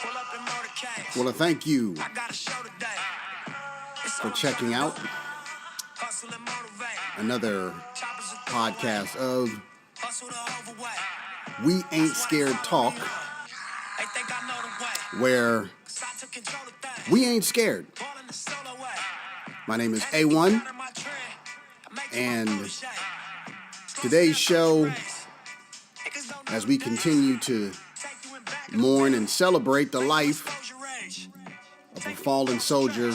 I want to thank you for checking out another podcast of We Ain't Scared Talk, where we ain't scared. My name is A1, and today's show, as we continue to mourn and celebrate the life of a fallen soldier,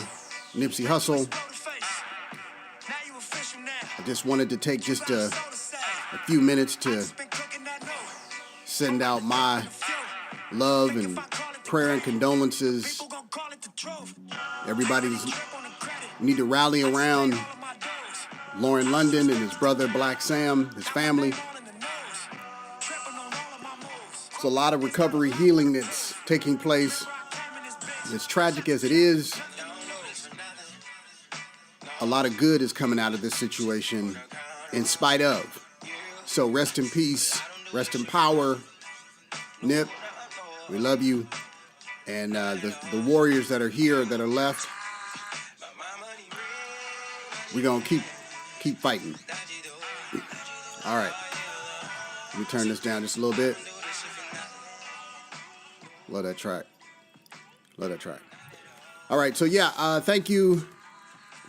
Nipsey Hussle, I just wanted to take just a few minutes to send out my love and prayer and condolences. Everybody need to rally around Lauren London and his brother Black Sam, his family. It's a lot of recovery healing that's taking place. As tragic as it is, a lot of good is coming out of this situation in spite of. So rest in peace, rest in power, Nip. We love you. And the warriors that are here, that are left, we're going to keep fighting. All right. Let me turn this down just a little bit. Love that track. All right. So, thank you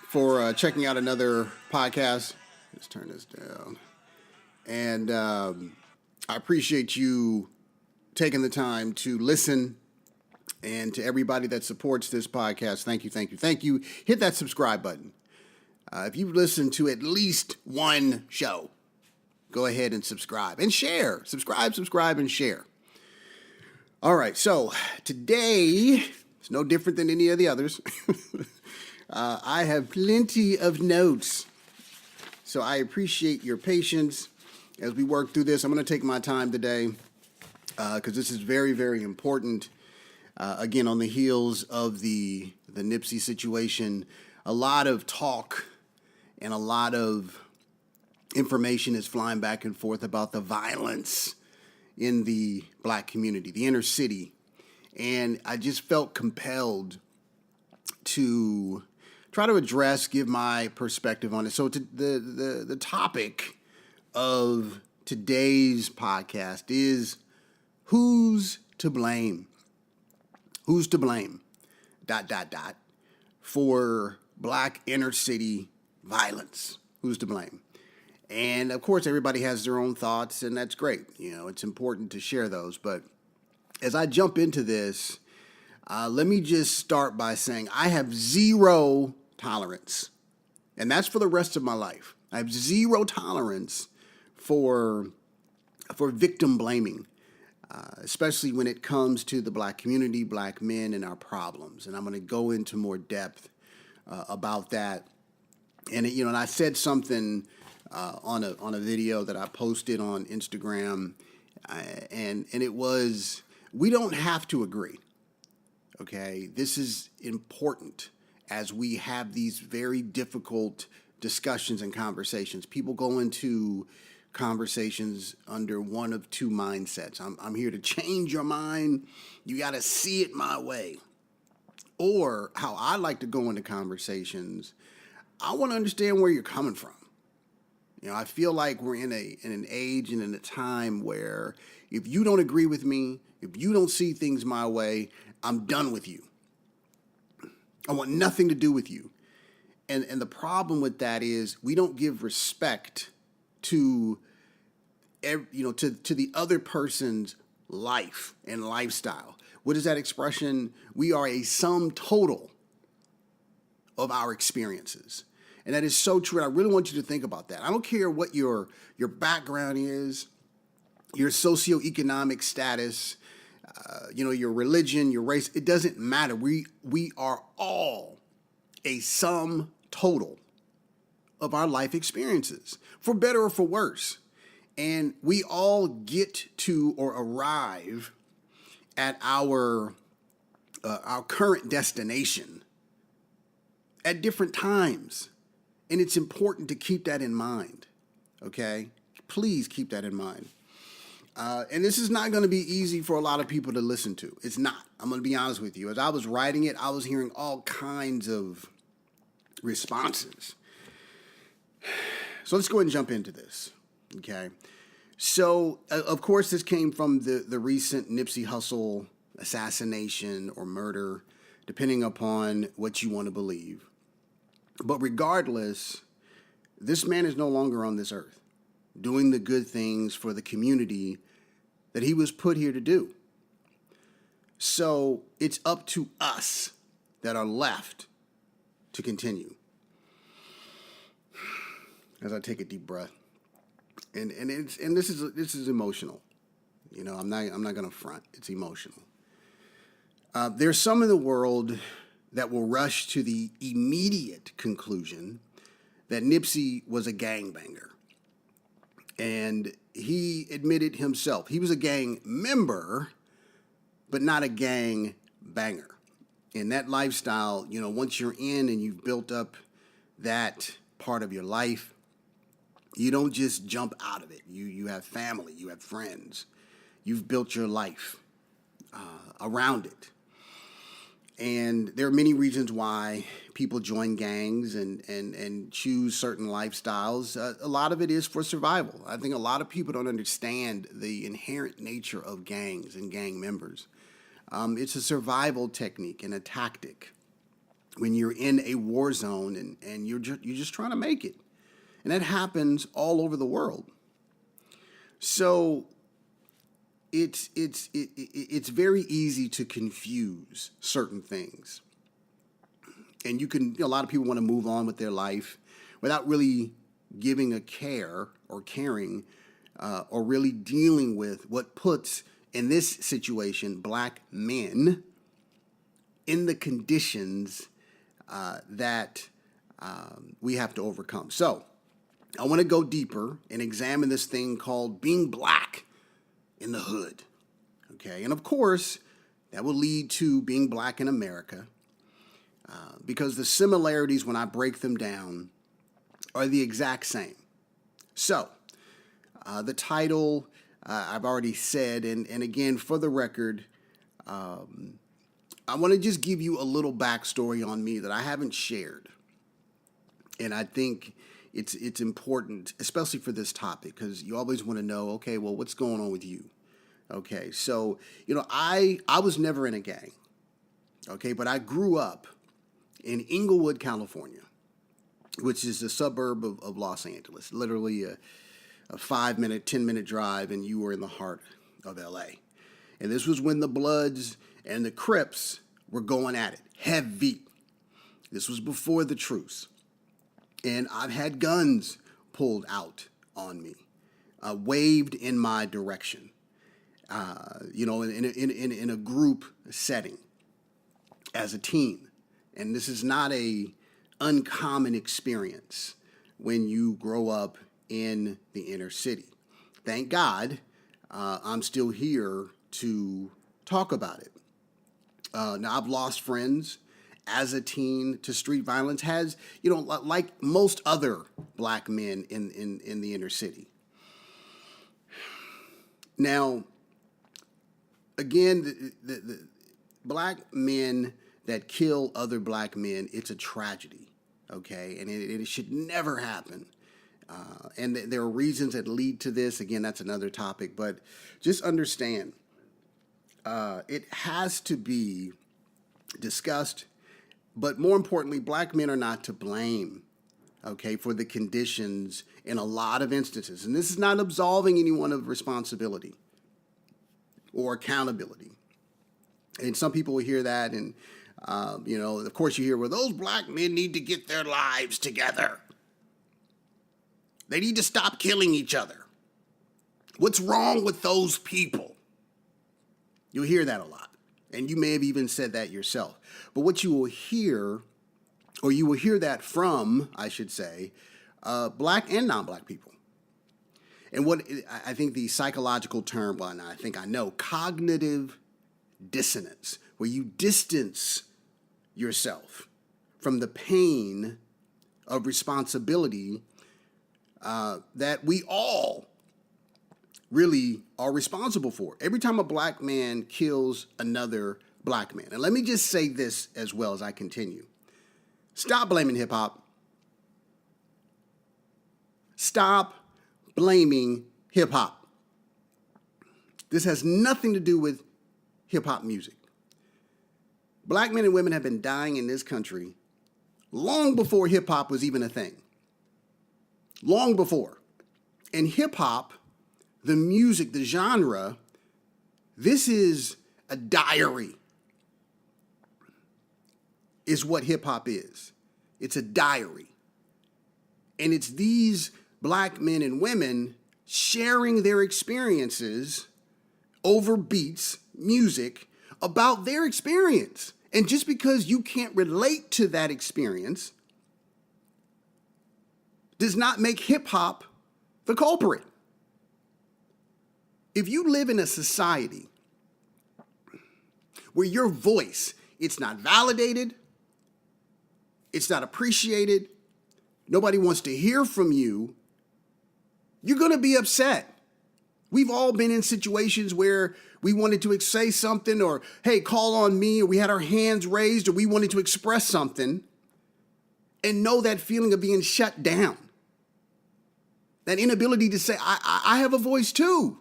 for checking out another podcast. Let's turn this down. And I appreciate you taking the time to listen. And to everybody that supports this podcast, thank you. Hit that subscribe button. If you've listened to at least one show, go ahead and subscribe and share. Subscribe, and share. All right, so today, it's no different than any of the others. I have plenty of notes. So I appreciate your patience as we work through this. I'm going to take my time today because this is very, very important. Again, on the heels of the Nipsey situation, a lot of talk and a lot of information is flying back and forth about the violence in the black community, the inner city. And I just felt compelled to try to give my perspective on it. So the topic of today's podcast is who's to blame? Who's to blame, ... for black inner city violence? Who's to blame? And of course, everybody has their own thoughts, and that's great. You know, it's important to share those. But as I jump into this, let me just start by saying I have zero tolerance, and that's for the rest of my life. I have zero tolerance for victim blaming. Especially when it comes to the black community, black men, and our problems. And I'm going to go into more depth about that. And and I said something on a video that I posted on Instagram, and it was, we don't have to agree. Okay, this is important as we have these very difficult discussions and conversations. People go into conversations under one of two mindsets. I'm here to change your mind. You got to see it my way. Or how I like to go into conversations, I want to understand where you're coming from. I feel like we're in an age and in a time where if you don't agree with me, if you don't see things my way, I'm done with you. I want nothing to do with you. And the problem with that is we don't give respect to the other person's life and lifestyle. What is that expression? We are a sum total of our experiences. And that is so true. And I really want you to think about that. I don't care what your background is, your socioeconomic status, your religion, your race. It doesn't matter. We are all a sum total of our life experiences, for better or for worse. And we all get to or arrive at our current destination at different times. And it's important to keep that in mind, okay? Please keep that in mind. And this is not going to be easy for a lot of people to listen to. It's not. I'm going to be honest with you. As I was writing it, I was hearing all kinds of responses. So let's go ahead and jump into this. Okay. So, of course, this came from the recent Nipsey Hussle assassination or murder, depending upon what you want to believe. But regardless, this man is no longer on this earth, doing the good things for the community that he was put here to do. So it's up to us that are left to continue. As I take a deep breath, and this is emotional. You know, I'm not gonna front. It's emotional. There's some in the world that will rush to the immediate conclusion that Nipsey was a gangbanger. And he admitted himself he was a gang member, but not a gang banger. And that lifestyle, you know, once you're in and you've built up that part of your life, you don't just jump out of it. You have family, you have friends, you've built your life around it. And there are many reasons why people join gangs and choose certain lifestyles. A lot of it is for survival. I think a lot of people don't understand the inherent nature of gangs and gang members. It's a survival technique and a tactic when you're in a war zone and you're just trying to make it. And that happens all over the world. So it's very easy to confuse certain things. And a lot of people want to move on with their life without really giving a care or caring or really dealing with what puts, in this situation, black men in the conditions that we have to overcome. So I want to go deeper and examine this thing called being black in the hood, okay? And of course, that will lead to being black in America because the similarities, when I break them down, are the exact same. So, the title, I've already said, and again, for the record, I want to just give you a little backstory on me that I haven't shared. And I think it's important, especially for this topic, because you always want to know, okay, well, what's going on with you? Okay, so, you know, I was never in a gang, okay, but I grew up in Inglewood, California, which is a suburb of Los Angeles, literally a 5-minute, 10-minute drive, and you were in the heart of LA. And this was when the Bloods and the Crips were going at it, heavy. This was before the truce. And I've had guns pulled out on me, waved in my direction, you know, in a group setting as a teen. And this is not a uncommon experience when you grow up in the inner city. Thank God I'm still here to talk about it. Now, I've lost friends as a teen to street violence, has, you know, like most other black men in the inner city. Now, again, the black men that kill other black men, it's a tragedy, okay? And it should never happen. And there are reasons that lead to this. Again, that's another topic. But just understand, it has to be discussed. But more importantly, black men are not to blame, okay, for the conditions in a lot of instances. And this is not absolving anyone of responsibility or accountability. And some people will hear that, and, you know, of course you hear, well, those black men need to get their lives together. They need to stop killing each other. What's wrong with those people? You'll hear that a lot. And you may have even said that yourself. But what you will hear, or you will hear that from, I should say, black and non-black people. And what I think the psychological term, well, I think I know, cognitive dissonance, where you distance yourself from the pain of responsibility that we all really are responsible for. Every time a black man kills another black man. And let me just say this as well as I continue. Stop blaming hip hop. Stop blaming hip hop. This has nothing to do with hip hop music. Black men and women have been dying in this country long before hip hop was even a thing. Long before. And hip hop, the music, the genre, this is a diary, is what hip hop is. It's a diary. And it's these black men and women sharing their experiences over beats, music, about their experience. And just because you can't relate to that experience does not make hip hop the culprit. If you live in a society where your voice, it's not validated, it's not appreciated, nobody wants to hear from you, you're going to be upset. We've all been in situations where we wanted to say something, or, hey, call on me, or we had our hands raised, or we wanted to express something, and know that feeling of being shut down. That inability to say, I have a voice too.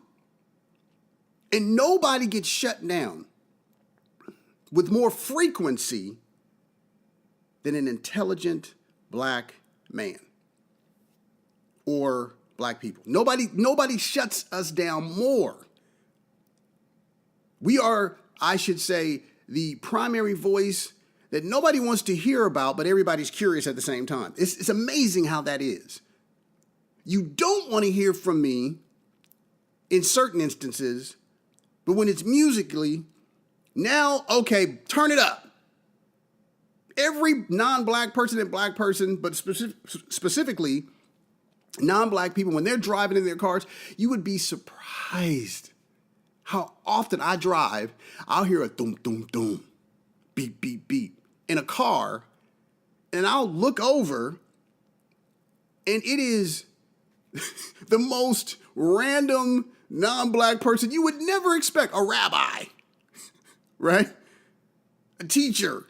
And nobody gets shut down with more frequency than an intelligent black man or black people. Nobody shuts us down more. We are, I should say, the primary voice that nobody wants to hear about, but everybody's curious at the same time. It's amazing how that is. You don't want to hear from me in certain instances, but when it's musically, now, okay, turn it up. Every non-black person and black person, but specifically non-black people, when they're driving in their cars, you would be surprised how often I drive, I'll hear a thum, thum, thum, beep, beep, beep in a car, and I'll look over, and it is the most random non-black person you would never expect. A rabbi, right? A teacher,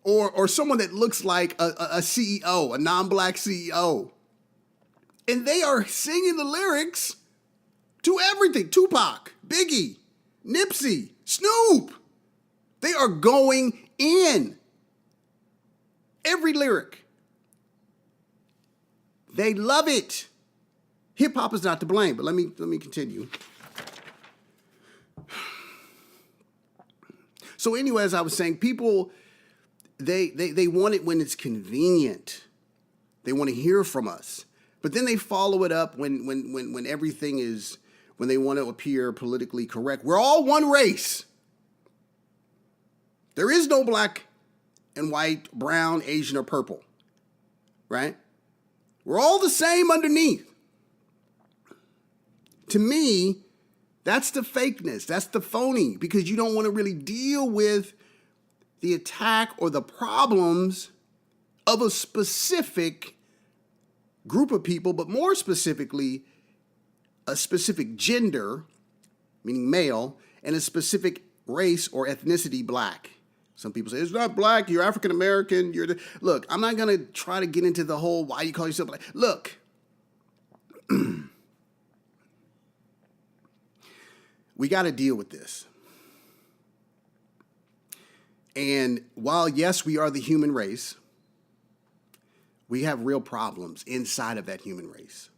or someone that looks like a CEO, a non-black CEO. And they are singing the lyrics to everything. Tupac, Biggie, Nipsey, Snoop. They are going in. Every lyric. They love it. Hip hop is not to blame, but let me continue. So anyway, as I was saying, people, they want it when it's convenient. They want to hear from us. But then they follow it up when everything is, when they want to appear politically correct. We're all one race. There is no black and white, brown, Asian, or purple, right? We're all the same underneath. To me, that's the fakeness. That's the phony, because you don't want to really deal with the attack or the problems of a specific group of people, but more specifically, a specific gender, meaning male, and a specific race or ethnicity, black. Some people say, it's not black, you're African American, Look, I'm not going to try to get into the whole why you call yourself black. Look, we got to deal with this. And while, yes, we are the human race, we have real problems inside of that human race.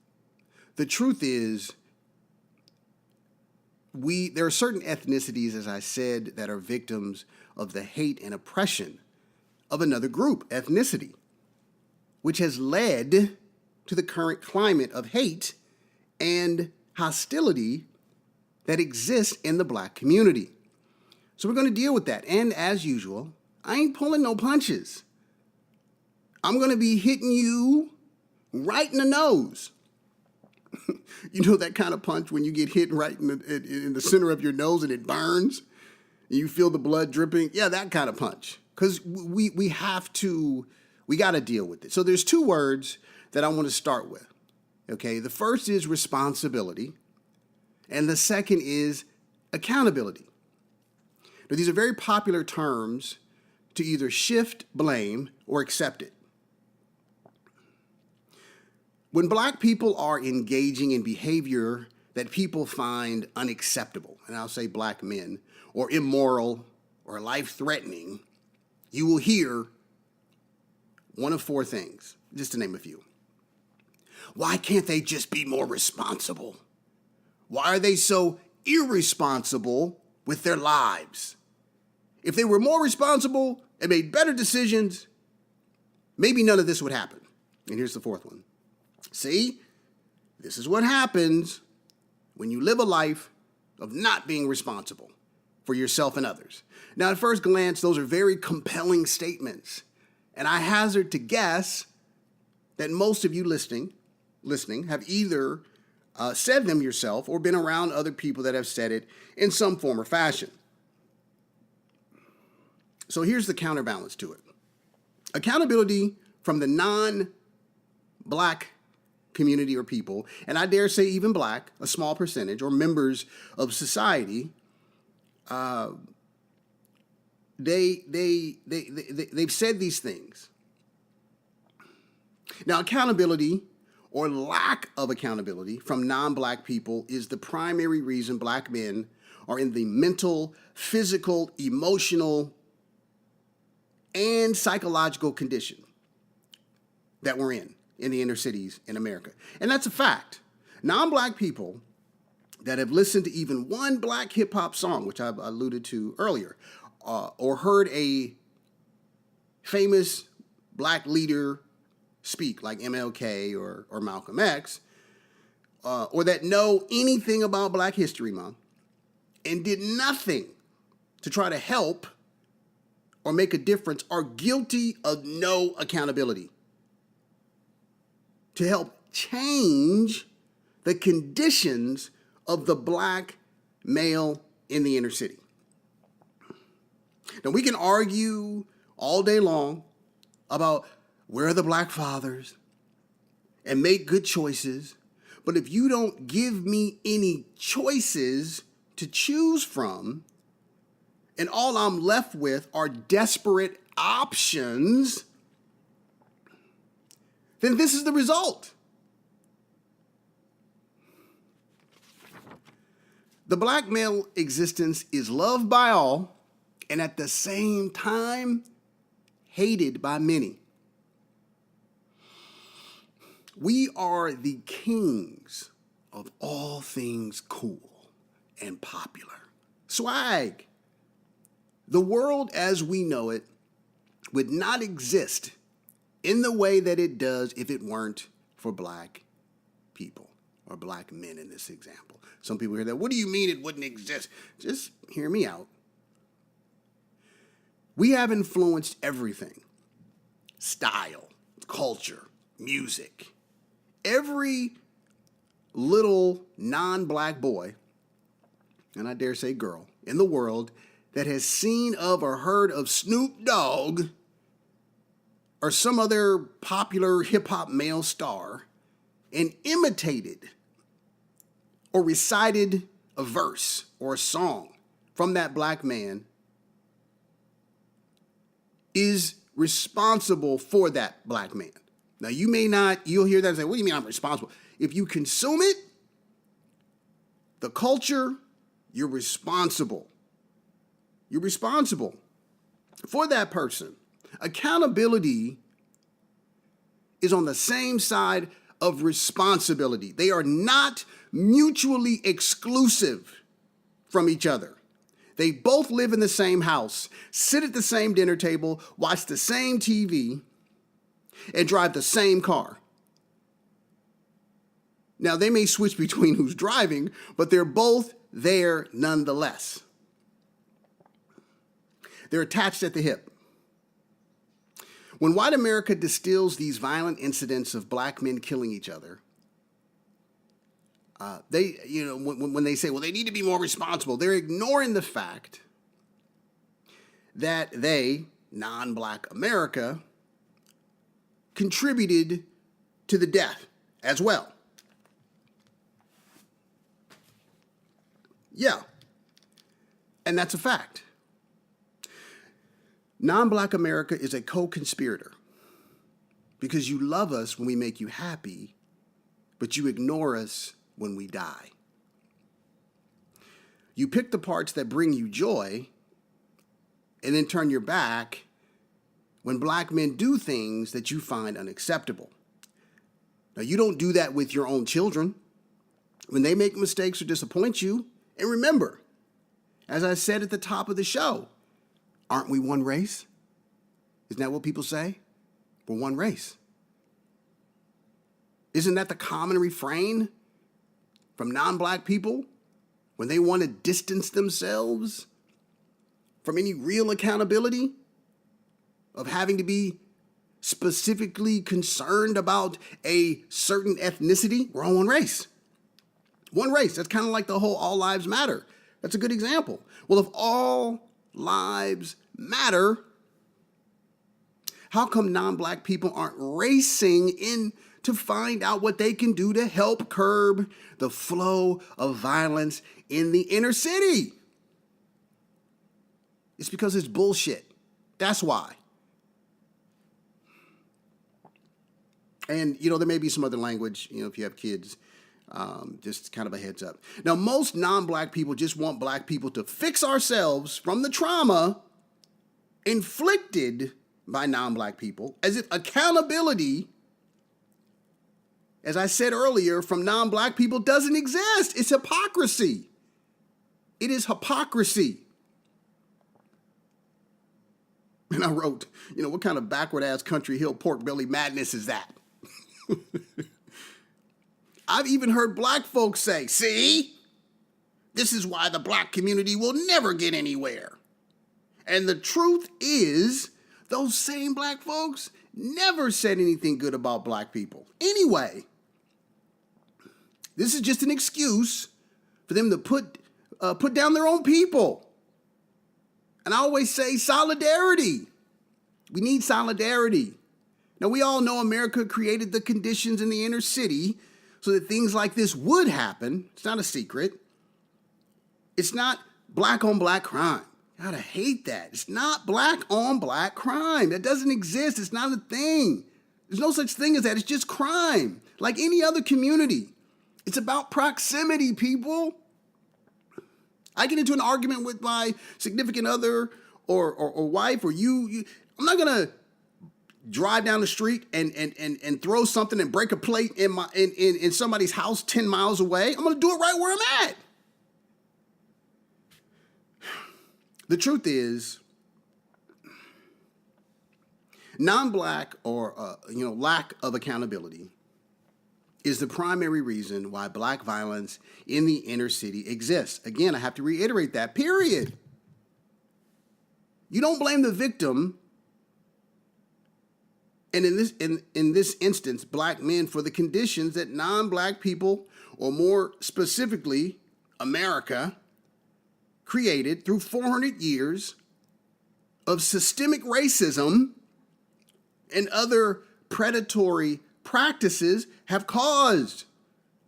The truth is, there are certain ethnicities, as I said, that are victims of the hate and oppression of another group, ethnicity, which has led to the current climate of hate and hostility that exists in the black community. So we're going to deal with that. And as usual, I ain't pulling no punches. I'm going to be hitting you right in the nose. You know that kind of punch when you get hit right in the center of your nose and it burns? And you feel the blood dripping? Yeah, that kind of punch. Because we got to deal with it. So there's two words that I want to start with. Okay, the first is responsibility. And the second is accountability. Now, these are very popular terms to either shift blame or accept it. When black people are engaging in behavior that people find unacceptable, and I'll say black men, or immoral or life-threatening, you will hear one of four things, just to name a few. Why can't they just be more responsible? Why are they so irresponsible with their lives? If they were more responsible and made better decisions, maybe none of this would happen. And here's the fourth one. See, this is what happens when you live a life of not being responsible for yourself and others. Now, at first glance, those are very compelling statements. And I hazard to guess that most of you listening have either said them yourself or been around other people that have said it in some form or fashion. So here's the counterbalance to it. Accountability from the non-black community or people, and I dare say even black, a small percentage, or members of society, they've said these things. Now, accountability or lack of accountability from non-black people is the primary reason black men are in the mental, physical, emotional, and psychological condition that we're in the inner cities in America. And that's a fact. Non-black people that have listened to even one black hip-hop song, which I've alluded to earlier, or heard a famous black leader speak, like MLK or Malcolm X, or that know anything about Black History Month and did nothing to try to help or make a difference, are guilty of no accountability to help change the conditions of the black male in the inner city. Now, we can argue all day long about where are the black fathers and make good choices, but if you don't give me any choices to choose from, and all I'm left with are desperate options, then this is the result. The black male existence is loved by all and at the same time hated by many. We are the kings of all things cool and popular. Swag. The world as we know it would not exist in the way that it does if it weren't for black people or black men in this example. Some people hear that, what do you mean it wouldn't exist? Just hear me out. We have influenced everything. Style, culture, music. Every little non-black boy, and I dare say girl, in the world that has seen of or heard of Snoop Dogg or some other popular hip-hop male star and imitated or recited a verse or a song from that black man is responsible for that black man. Now, you may not, you'll hear that and say, what do you mean I'm responsible? If you consume it, the culture, you're responsible. You're responsible for that person. Accountability is on the same side of responsibility. They are not mutually exclusive from each other. They both live in the same house, sit at the same dinner table, watch the same TV, and drive the same car. Now, they may switch between who's driving, but they're both there nonetheless. They're attached at the hip. When white America distills these violent incidents of black men killing each other, when they say, well, they need to be more responsible, they're ignoring the fact that they, non-black America, contributed to the death as well. Yeah. And that's a fact. Non-Black America is a co-conspirator because you love us when we make you happy, but you ignore us when we die. You pick the parts that bring you joy and then turn your back when Black men do things that you find unacceptable. Now, you don't do that with your own children. When they make mistakes or disappoint you, and remember, as I said at the top of the show, aren't we one race? Isn't that what people say? We're one race. Isn't that the common refrain from non-Black people when they want to distance themselves from any real accountability of having to be specifically concerned about a certain ethnicity? We're all one race. One race. That's kind of like the whole all lives matter. That's a good example. Well, if all lives matter, how come non-Black people aren't racing in to find out what they can do to help curb the flow of violence in the inner city? It's because it's bullshit. That's why. And, there may be some other language, if you have kids, just kind of a heads up. Now, most non-Black people just want Black people to fix ourselves from the trauma inflicted by non-Black people, as if accountability, as I said earlier, from non-Black people doesn't exist. It's hypocrisy. It is hypocrisy. And I wrote, what kind of backward-ass country hill pork belly madness is that? I've even heard Black folks say, see, this is why the Black community will never get anywhere. And the truth is, those same Black folks never said anything good about Black people. Anyway, this is just an excuse for them to put down their own people. And I always say solidarity. We need solidarity. Now, we all know America created the conditions in the inner city so that things like this would happen. It's not a secret. It's not Black on Black crime. God, I hate that. It's not Black on Black crime. That doesn't exist. It's not a thing. There's no such thing as that. It's just crime, like any other community. It's about proximity, people. I get into an argument with my significant other or wife or you. I'm not going to drive down the street and throw something and break a plate in somebody's house 10 miles away. I'm going to do it right where I'm at. The truth is, non-Black or lack of accountability is the primary reason why Black violence in the inner city exists. Again, I have to reiterate that, period. You don't blame the victim, and in this instance, Black men, for the conditions that non-Black people, or more specifically, America, created through 400 years of systemic racism and other predatory practices have caused.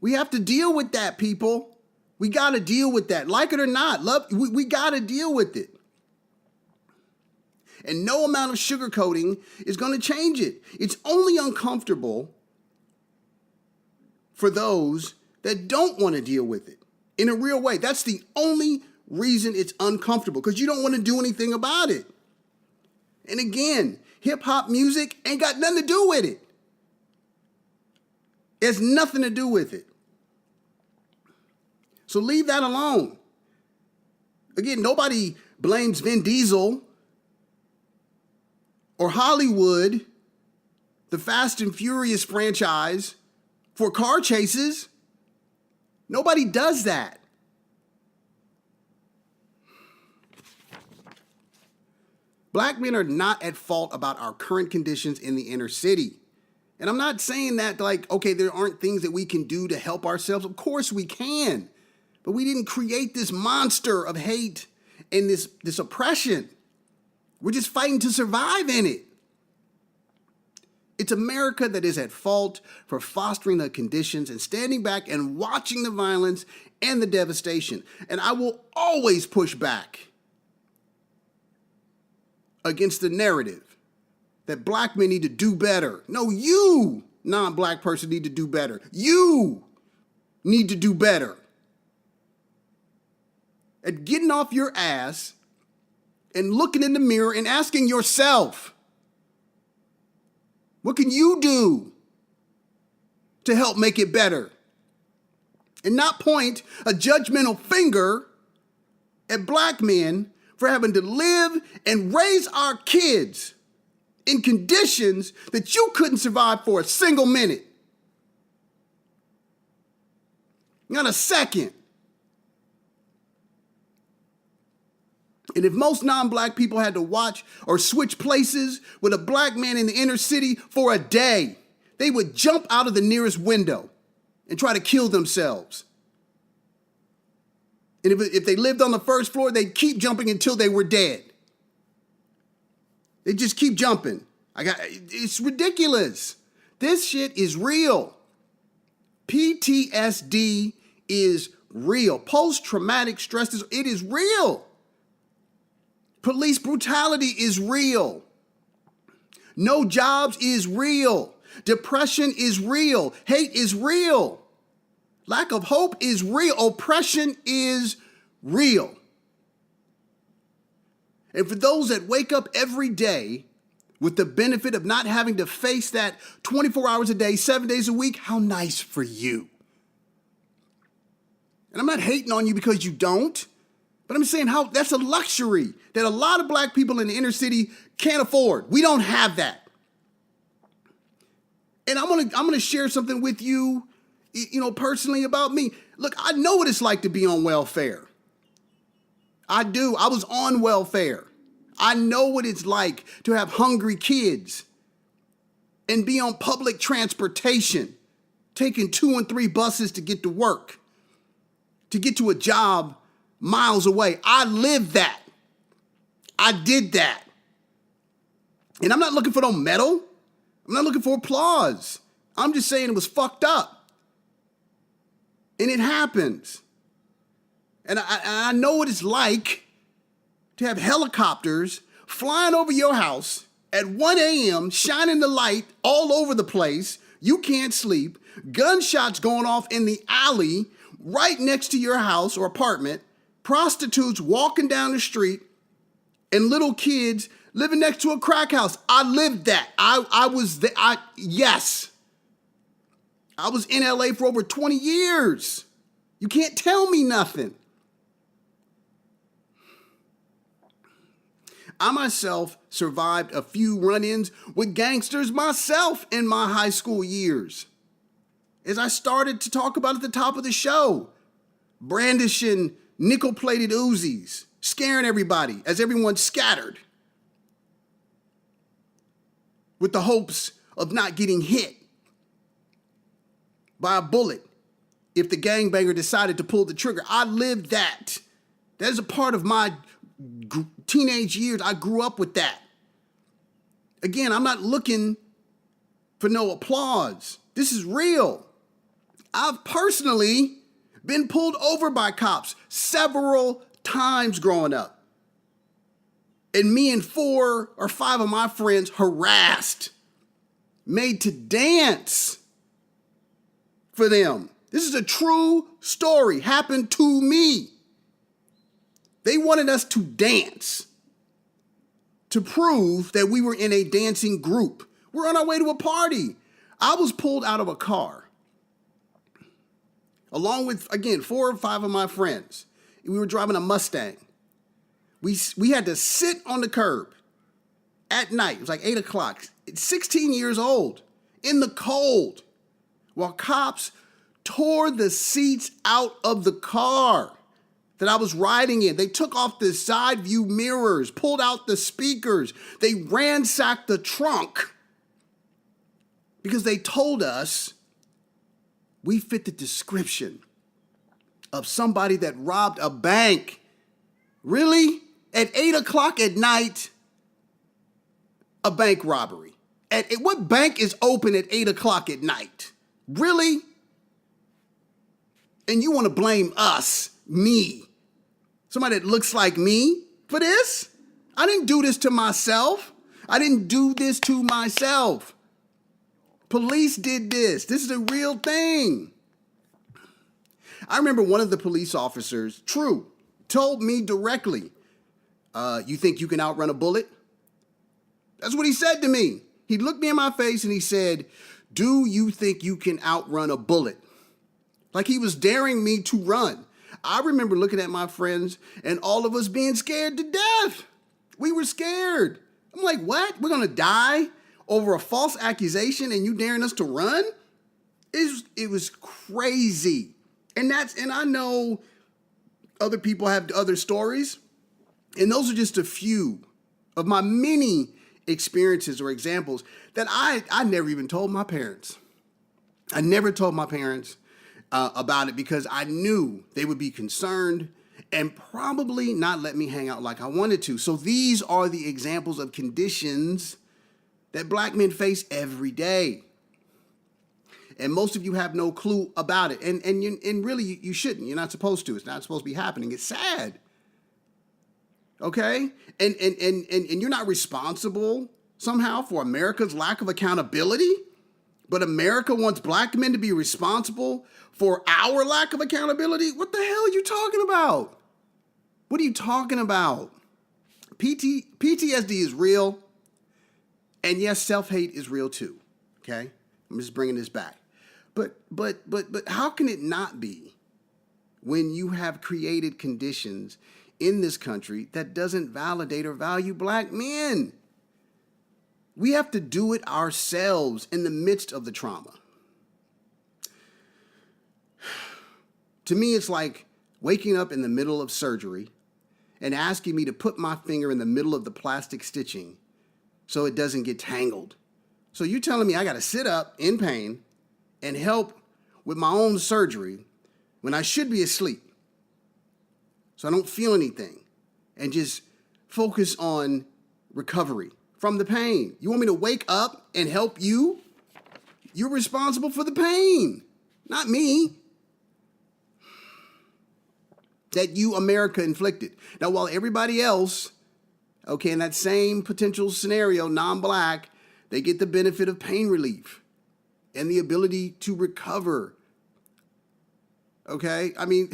We have to deal with that, people. We got to deal with that. Like it or not, we got to deal with it. And no amount of sugarcoating is going to change it. It's only uncomfortable for those that don't want to deal with it in a real way. That's the only reason it's uncomfortable, because you don't want to do anything about it. And again, hip-hop music ain't got nothing to do with it. It has nothing to do with it. So leave that alone. Again, nobody blames Vin Diesel or Hollywood, the Fast and Furious franchise, for car chases. Nobody does that. Black men are not at fault about our current conditions in the inner city. And I'm not saying that okay, there aren't things that we can do to help ourselves. Of course we can. But we didn't create this monster of hate and this oppression. We're just fighting to survive in it. It's America that is at fault for fostering the conditions and standing back and watching the violence and the devastation. And I will always push back against the narrative that black men need to do better. No, you, non-black person, need to do better. You need to do better at getting off your ass and looking in the mirror and asking yourself, what can you do to help make it better? And not point a judgmental finger at black men for having to live and raise our kids in conditions that you couldn't survive for a single minute. Not a second. And if most non-black people had to watch or switch places with a black man in the inner city for a day, they would jump out of the nearest window and try to kill themselves. And if they lived on the first floor, they'd keep jumping until they were dead. They just keep jumping. It's ridiculous. This shit is real. PTSD is real. Post-traumatic stress disorder, it is real. Police brutality is real. No jobs is real. Depression is real. Hate is real. Lack of hope is real. Oppression is real. And for those that wake up every day with the benefit of not having to face that 24 hours a day, 7 days a week, how nice for you. And I'm not hating on you because you don't, but I'm saying how that's a luxury that a lot of black people in the inner city can't afford. We don't have that. And I'm gonna share something with you, personally about me. Look, I know what it's like to be on welfare. I do. I was on welfare. I know what it's like to have hungry kids and be on public transportation, taking 2 and 3 buses to get to work, to get to a job miles away. I lived that. I did that. And I'm not looking for no medal. I'm not looking for applause. I'm just saying it was fucked up. And it happens. And I know what it's like to have helicopters flying over your house at 1 a.m., shining the light all over the place. You can't sleep. Gunshots going off in the alley right next to your house or apartment. Prostitutes walking down the street and little kids living next to a crack house. I lived that. I was there. Yes. I was in LA for over 20 years. You can't tell me nothing. I myself survived a few run-ins with gangsters myself in my high school years. As I started to talk about at the top of the show, brandishing nickel-plated Uzis, scaring everybody as everyone scattered with the hopes of not getting hit by a bullet if the gangbanger decided to pull the trigger. I lived that. That is a part of my teenage years. I grew up with that. Again, I'm not looking for no applause. This is real. I've personally been pulled over by cops several times growing up. And me and 4 or 5 of my friends harassed, made to dance for them. This is a true story, happened to me. They wanted us to dance to prove that we were in a dancing group. We're on our way to a party. I was pulled out of a car along with, again, 4 or 5 of my friends. We were driving a Mustang. We had to sit on the curb at night. It was like 8 o'clock. 16 years old, in the cold, while cops tore the seats out of the car that I was riding in. They took off the side view mirrors, pulled out the speakers. They ransacked the trunk because they told us we fit the description of somebody that robbed a bank. Really? At 8 o'clock at night, a bank robbery. What bank is open at 8 o'clock at night? Really? And you want to blame us, me, somebody that looks like me for this? I didn't do this to myself. I didn't do this to myself. Police did this. This is a real thing. I remember one of the police officers, True, told me directly, you think you can outrun a bullet? That's what he said to me. He looked me in my face and he said, do you think you can outrun a bullet? Like he was daring me to run. I remember looking at my friends and all of us being scared to death. We were scared. I'm like, what? We're going to die over a false accusation and you daring us to run? It was crazy. And I know other people have other stories. And those are just a few of my many experiences or examples that I never even told my parents. I never told my parents about it because I knew they would be concerned and probably not let me hang out like I wanted to. So these are the examples of conditions that black men face every day. And most of you have no clue about it. And really, you shouldn't. You're not supposed to. It's not supposed to be happening. It's sad. Okay? And you're not responsible somehow for America's lack of accountability, but America wants black men to be responsible for our lack of accountability? What the hell are you talking about? What are you talking about? PTSD is real, and yes, self-hate is real too. Okay? I'm just bringing this back. But how can it not be when you have created conditions in this country that doesn't validate or value black men? We have to do it ourselves in the midst of the trauma. To me, it's like waking up in the middle of surgery and asking me to put my finger in the middle of the plastic stitching so it doesn't get tangled. So you're telling me I got to sit up in pain and help with my own surgery when I should be asleep so I don't feel anything and just focus on recovery from the pain. You want me to wake up and help you? You're responsible for the pain, not me. That you, America, inflicted. Now, while everybody else, okay, in that same potential scenario, non-black, they get the benefit of pain relief and the ability to recover. Okay? I mean,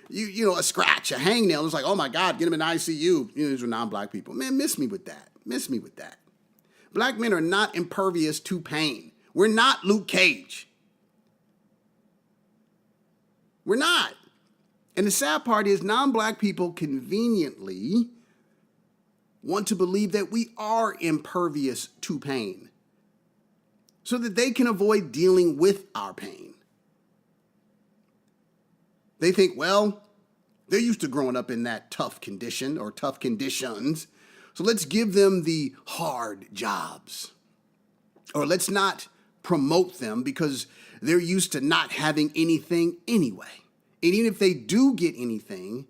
you know, a scratch, a hangnail, it's like, oh my God, get them in ICU. You know, these are non-black people. Man, miss me with that. Miss me with that. Black men are not impervious to pain. We're not Luke Cage. We're not. And the sad part is non-black people conveniently want to believe that we are impervious to pain so that they can avoid dealing with our pain. They think, well, they're used to growing up in that tough condition or tough conditions, so let's give them the hard jobs. Or let's not promote them because they're used to not having anything anyway. And even if they do get anything,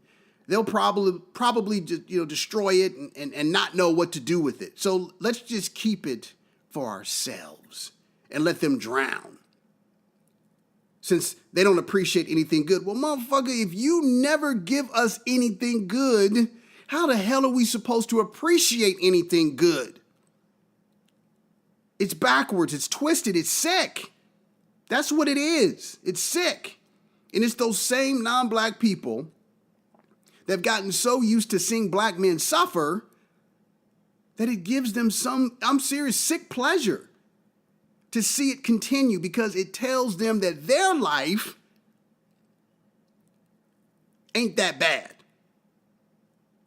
they'll probably just, destroy it and not know what to do with it. So let's just keep it for ourselves and let them drown. Since they don't appreciate anything good. Well, motherfucker, if you never give us anything good, how the hell are we supposed to appreciate anything good? It's backwards, it's twisted, it's sick. That's what it is. It's sick. And it's those same non-black people that have gotten so used to seeing black men suffer that it gives them some, I'm serious, sick pleasure to see it continue because it tells them that their life ain't that bad.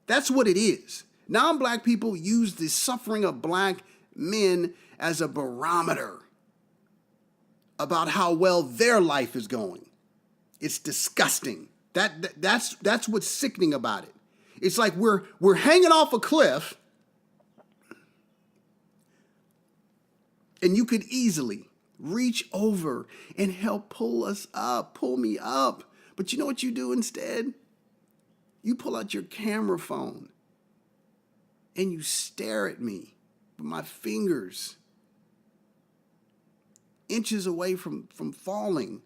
That's what it is. Non-black people use the suffering of black men as a barometer about how well their life is going. It's disgusting. That's what's sickening about it. It's like we're hanging off a cliff, and you could easily reach over and help pull us up, pull me up. But you know what you do instead? You pull out your camera phone and you stare at me with my fingers inches away from falling.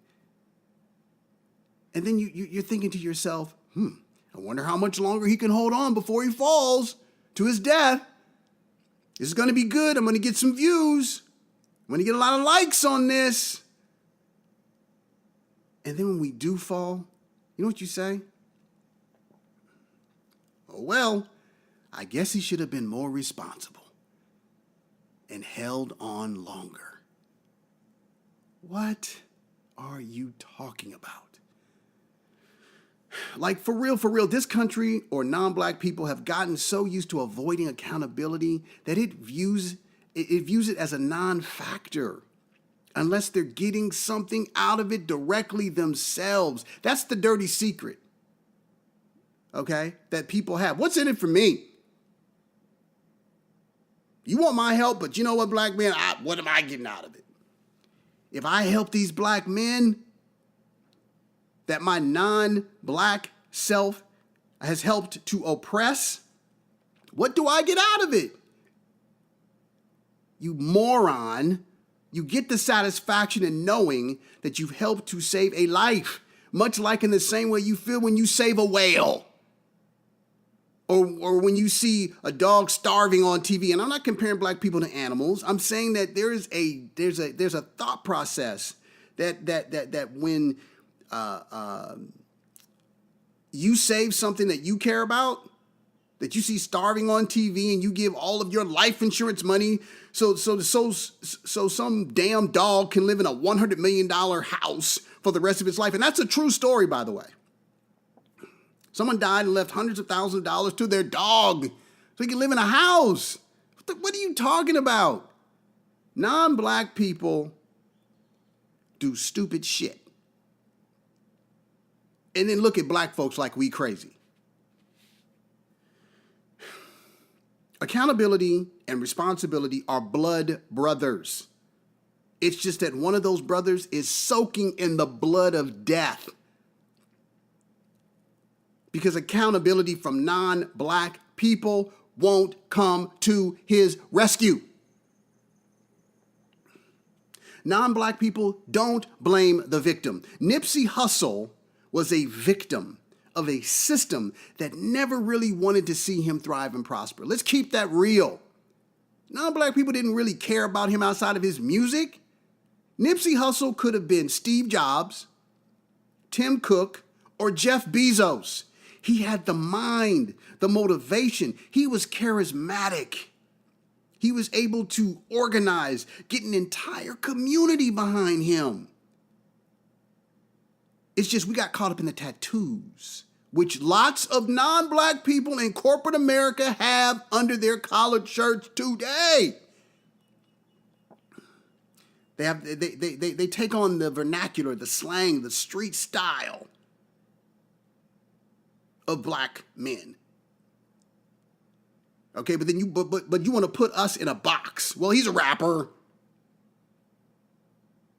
And then you're thinking to yourself, I wonder how much longer he can hold on before he falls to his death. This is going to be good. I'm going to get some views. I'm going to get a lot of likes on this. And then when we do fall, you know what you say? Oh, well, I guess he should have been more responsible and held on longer. What are you talking about? Like, for real, this country or non-black people have gotten so used to avoiding accountability that it views it as a non-factor unless they're getting something out of it directly themselves. That's the dirty secret, okay, that people have. What's in it for me? You want my help, but you know what, black man? What am I getting out of it? If I help these black men that my non-black self has helped to oppress, what do I get out of it? You moron, you get the satisfaction in knowing that you've helped to save a life, much like in the same way you feel when you save a whale. Or when you see a dog starving on TV, and I'm not comparing black people to animals. I'm saying that there's a thought process that when you save something that you care about, that you see starving on TV, and you give all of your life insurance money so some damn dog can live in a $100 million house for the rest of its life. And that's a true story, by the way. Someone died and left hundreds of thousands of dollars to their dog so he can live in a house. What are you talking about? Non-black people do stupid shit and then look at black folks like we crazy. Accountability and responsibility are blood brothers. It's just that one of those brothers is soaking in the blood of death. Because accountability from non-black people won't come to his rescue. Non-black people don't blame the victim. Nipsey Hussle was a victim of a system that never really wanted to see him thrive and prosper. Let's keep that real. Non-black people didn't really care about him outside of his music. Nipsey Hussle could have been Steve Jobs, Tim Cook, or Jeff Bezos. He had the mind, the motivation. He was charismatic. He was able to organize, get an entire community behind him. It's just we got caught up in the tattoos, which lots of non-black people in corporate America have under their collared shirts today. They take on the vernacular, the slang, the street style of black men. Okay, but then you want to put us in a box. Well, he's a rapper.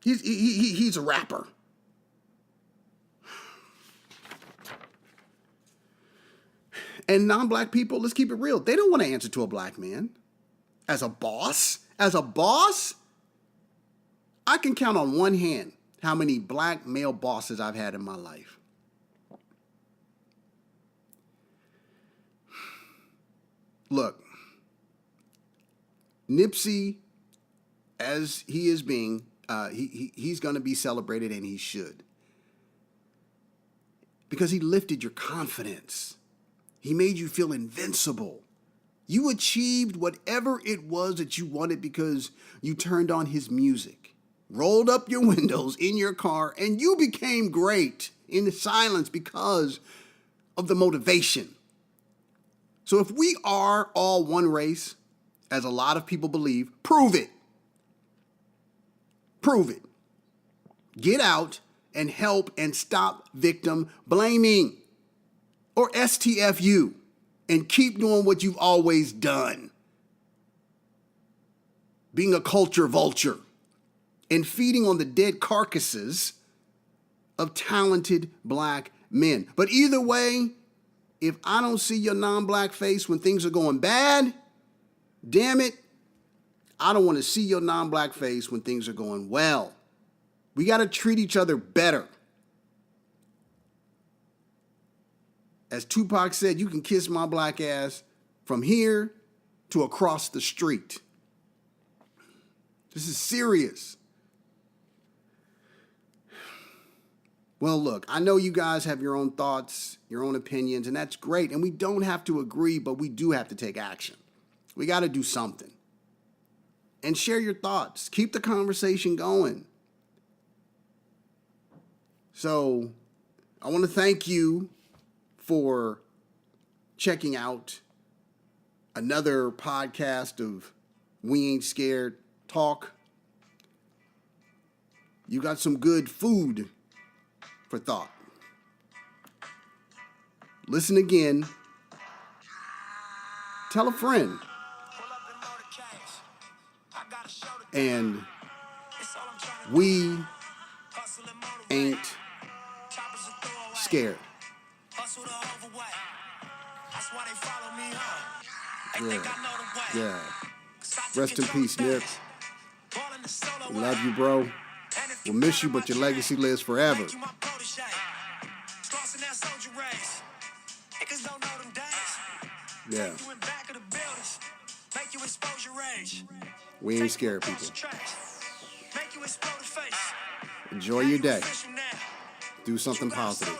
He's a rapper. And non-black people, let's keep it real. They don't want to answer to a black man as a boss. As a boss, I can count on one hand how many black male bosses I've had in my life. Look, Nipsey, as he is being, he's going to be celebrated, and he should. Because he lifted your confidence. He made you feel invincible. You achieved whatever it was that you wanted because you turned on his music, rolled up your windows in your car, and you became great in the silence because of the motivation. So if we are all one race, as a lot of people believe, prove it. Prove it. Get out and help and stop victim blaming, or STFU, and keep doing what you've always done. Being a culture vulture and feeding on the dead carcasses of talented black men. But either way, if I don't see your non-black face when things are going bad, damn it, I don't want to see your non-black face when things are going well. We got to treat each other better. As Tupac said, you can kiss my black ass from here to across the street. This is serious. Well, look, I know you guys have your own thoughts, your own opinions, and that's great. And we don't have to agree, but we do have to take action. We got to do something. And share your thoughts. Keep the conversation going. So, I want to thank you for checking out another podcast of We Ain't Scared Talk. You got some good food for thought. Listen again. Tell a friend. And we ain't scared. Yeah. Rest in peace, Nip. We love you, bro. We'll miss you, but your legacy lives forever. Yeah. We ain't scared, people. Enjoy your day. Do something positive.